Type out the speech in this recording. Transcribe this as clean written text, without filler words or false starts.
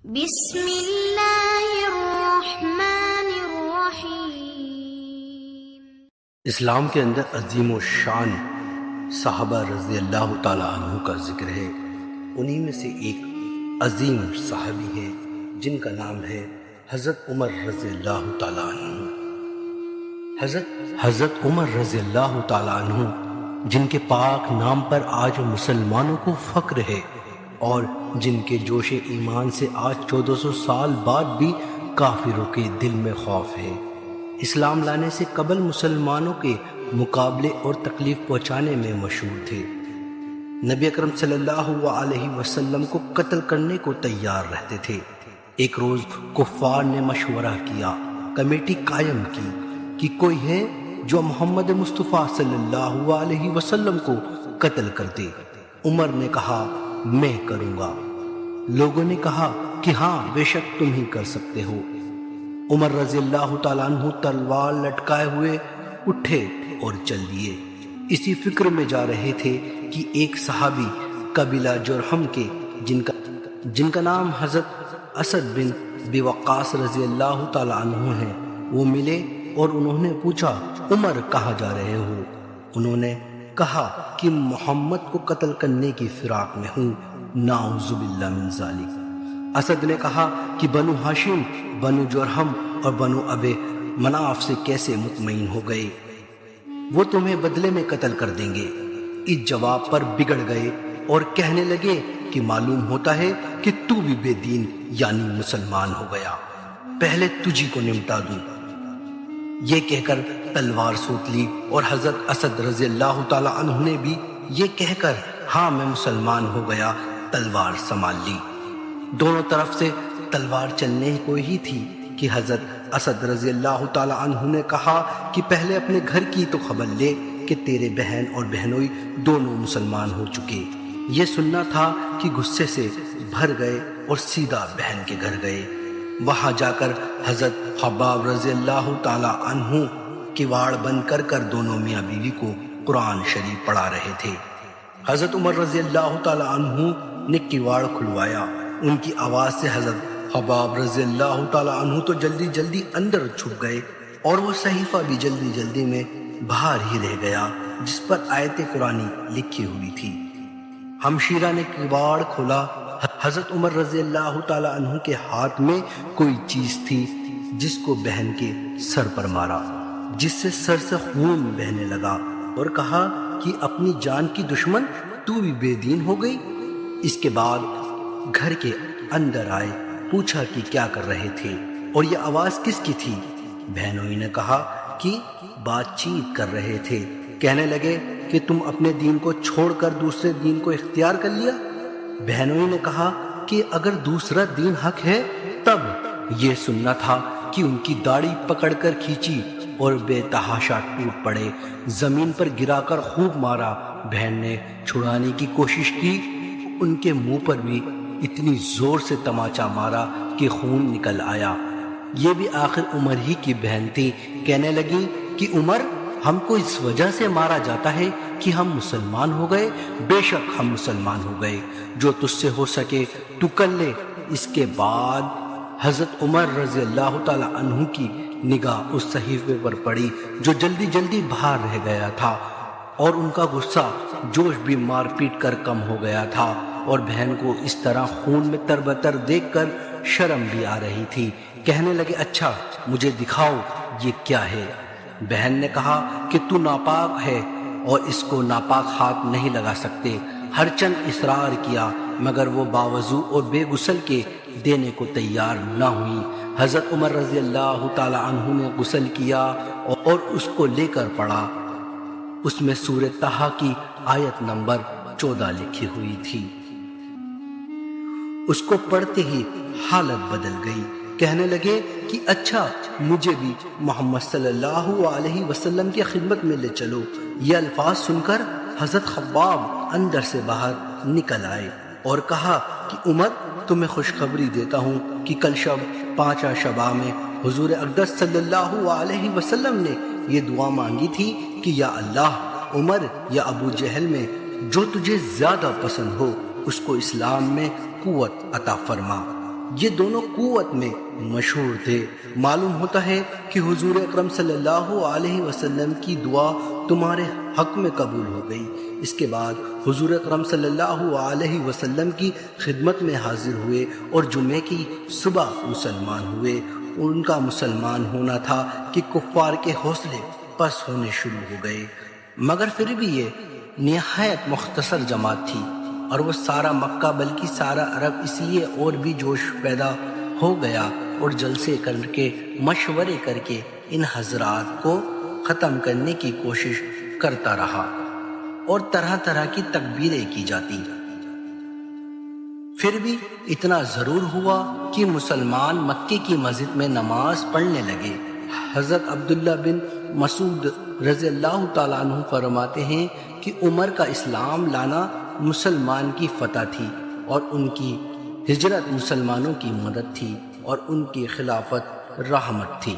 بسم اللہ الرحمن الرحیم۔ اسلام کے اندر عظیم و شان صحابہ رضی اللہ تعالیٰ عنہ کا ذکر ہے۔ انہی میں سے ایک عظیم صحابی ہے جن کا نام ہے حضرت عمر رضی اللہ تعالیٰ عنہ۔ حضرت عمر رضی اللہ تعالیٰ عنہ جن کے پاک نام پر آج مسلمانوں کو فخر ہے اور جن کے جوش ایمان سے آج 1400 سال بعد بھی کافروں کے دل میں خوف ہے۔ اسلام لانے سے قبل مسلمانوں کے مقابلے اور تکلیف پہنچانے میں مشہور تھے۔ نبی اکرم صلی اللہ علیہ وسلم کو قتل کرنے کو تیار رہتے تھے۔ ایک روز کفار نے مشورہ کیا، کمیٹی قائم کی کہ کوئی ہے جو محمد مصطفیٰ صلی اللہ علیہ وسلم کو قتل کر دے۔ عمر نے کہا میں کروں گا۔ لوگوں نے کہا کہ ہاں بے شک تم ہی کر سکتے ہو۔ عمر رضی اللہ تعالیٰ عنہ تلوار لٹکائے ہوئے اٹھے اور چل دیے۔ اسی فکر میں جا رہے تھے کہ ایک صحابی قبیلہ جرہم کے جن کا نام حضرت اسد بن ابی وقاص رضی اللہ تعالیٰ عنہ ہے، وہ ملے اور انہوں نے پوچھا عمر کہاں جا رہے ہو؟ انہوں نے کہا کہ محمد کو قتل کرنے کی فراق میں ہوں، نعوذ باللہ من ذالک۔ اسد نے کہا کہ بنو ہاشم، بنو جرہم اور بنو ابی مناف سے کیسے مطمئن ہو گئے؟ وہ تمہیں بدلے میں قتل کر دیں گے۔ اس جواب پر بگڑ گئے اور کہنے لگے کہ معلوم ہوتا ہے کہ تو بھی بے دین یعنی مسلمان ہو گیا، پہلے تجھی کو نمٹا دوں۔ یہ کہہ کر تلوار سوت لی اور حضرت اسد رضی اللہ تعالیٰ عنہ نے بھی یہ کہہ کر ہاں میں مسلمان ہو گیا تلوار سنبھال لی۔ دونوں طرف سے تلوار چلنے کو ہی تھی کہ حضرت اسد رضی اللہ تعالیٰ عنہ نے کہا کہ پہلے اپنے گھر کی تو خبر لے کہ تیرے بہن اور بہنوئی دونوں مسلمان ہو چکے۔ یہ سننا تھا کہ غصے سے بھر گئے اور سیدھا بہن کے گھر گئے۔ وہاں جا کر حضرت خباب رضی اللہ تعالیٰ عنہ کواڑ بند کر دونوں میاں بیوی کو قرآن شریف پڑھا رہے تھے۔ حضرت عمر رضی اللہ تعالیٰ عنہ نے کواڑ کھلوایا۔ ان کی آواز سے حضرت خباب رضی اللہ تعالیٰ عنہ تو جلدی جلدی اندر چھپ گئے اور وہ صحیفہ بھی جلدی جلدی میں باہر ہی رہ گیا جس پر آیت قرآنی لکھی ہوئی تھی۔ ہمشیرہ نے کواڑ کھولا۔ حضرت عمر رضی اللہ تعالیٰ عنہ کے ہاتھ میں کوئی چیز تھی جس کو بہن کے سر پر مارا، جس سے سر سے خون بہنے لگا اور کہا کہ اپنی جان کی دشمن تو بھی بے دین ہو گئی۔ اس کے بعد گھر کے اندر آئے، پوچھا کہ کیا کر رہے تھے اور یہ آواز کس کی تھی؟ بہنوں نے کہا کہ بات چیت کر رہے تھے۔ کہنے لگے کہ تم اپنے دین کو چھوڑ کر دوسرے دین کو اختیار کر لیا؟ بہنوں نے کہا کہ اگر دوسرا دین حق ہے تب یہ سننا تھا کہ ان کی داڑھی پکڑ کر کھینچی اور بے تحاشا ٹوٹ پڑے، زمین پر گرا کر خوب مارا۔ بہن نے چھڑانے کی کوشش کی، ان کے منہ پر بھی اتنی زور سے تماچا مارا کہ خون نکل آیا۔ یہ بھی آخر عمر ہی کی بہن تھی۔ کہنے لگی کہ عمر ہم کو اس وجہ سے مارا جاتا ہے کہ ہم مسلمان ہو گئے۔ بے شک ہم مسلمان ہو گئے، جو تجھ سے ہو سکے تو کر لے۔ اس کے بعد حضرت عمر رضی اللہ تعالیٰ عنہ کی نگاہ اس صحیفے پر پڑی جو جلدی جلدی باہر رہ گیا تھا، اور ان کا غصہ جوش بھی مار پیٹ کر کم ہو گیا تھا، اور بہن کو اس طرح خون میں تربتر دیکھ کر شرم بھی آ رہی تھی۔ کہنے لگے اچھا مجھے دکھاؤ یہ کیا ہے؟ بہن نے کہا کہ تو ناپاک ہے اور اس کو ناپاک ہاتھ نہیں لگا سکتے۔ ہر چند اصرار کیا مگر وہ باوضو اور بے غسل کے دینے کو تیار نہ ہوئی۔ حضرت عمر رضی اللہ تعالی عنہ نے غسل کیا اور اس کو لے کر پڑھا۔ اس میں سورہ طٰہٰ کی آیت نمبر 14 لکھی ہوئی تھی۔ اس کو پڑھتے ہی حالت بدل گئی۔ کہنے لگے کہ اچھا مجھے بھی محمد صلی اللہ علیہ وسلم کی خدمت میں لے چلو۔ یہ الفاظ سن کر حضرت خباب اندر سے باہر نکل آئے اور کہا کہ عمر تمہیں خوشخبری دیتا ہوں کہ کل شب 5 شباہ میں حضور اقدس صلی اللہ علیہ وسلم نے یہ دعا مانگی تھی کہ یا اللہ عمر یا ابو جہل میں جو تجھے زیادہ پسند ہو اس کو اسلام میں قوت عطا فرما۔ یہ دونوں قوت میں مشہور تھے۔ معلوم ہوتا ہے کہ حضور اکرم صلی اللہ علیہ وسلم کی دعا تمہارے حق میں قبول ہو گئی۔ اس کے بعد حضور اکرم صلی اللہ علیہ وسلم کی خدمت میں حاضر ہوئے اور جمعے کی صبح مسلمان ہوئے۔ ان کا مسلمان ہونا تھا کہ کفار کے حوصلے پست ہونے شروع ہو گئے، مگر پھر بھی یہ نہایت مختصر جماعت تھی، اور وہ سارا مکہ بلکہ سارا عرب اس لیے اور بھی جوش پیدا ہو گیا اور جلسے کر کے مشورے کر کے ان حضرات کو ختم کرنے کی کوشش کرتا رہا اور طرح طرح کی تکبیریں کی جاتی۔ پھر بھی اتنا ضرور ہوا کہ مسلمان مکے کی مسجد میں نماز پڑھنے لگے۔ حضرت عبداللہ بن مسعود رضی اللہ تعالیٰ عنہ فرماتے ہیں کہ عمر کا اسلام لانا مسلمان کی فتح تھی، اور ان کی ہجرت مسلمانوں کی مدد تھی، اور ان کی خلافت رحمت تھی۔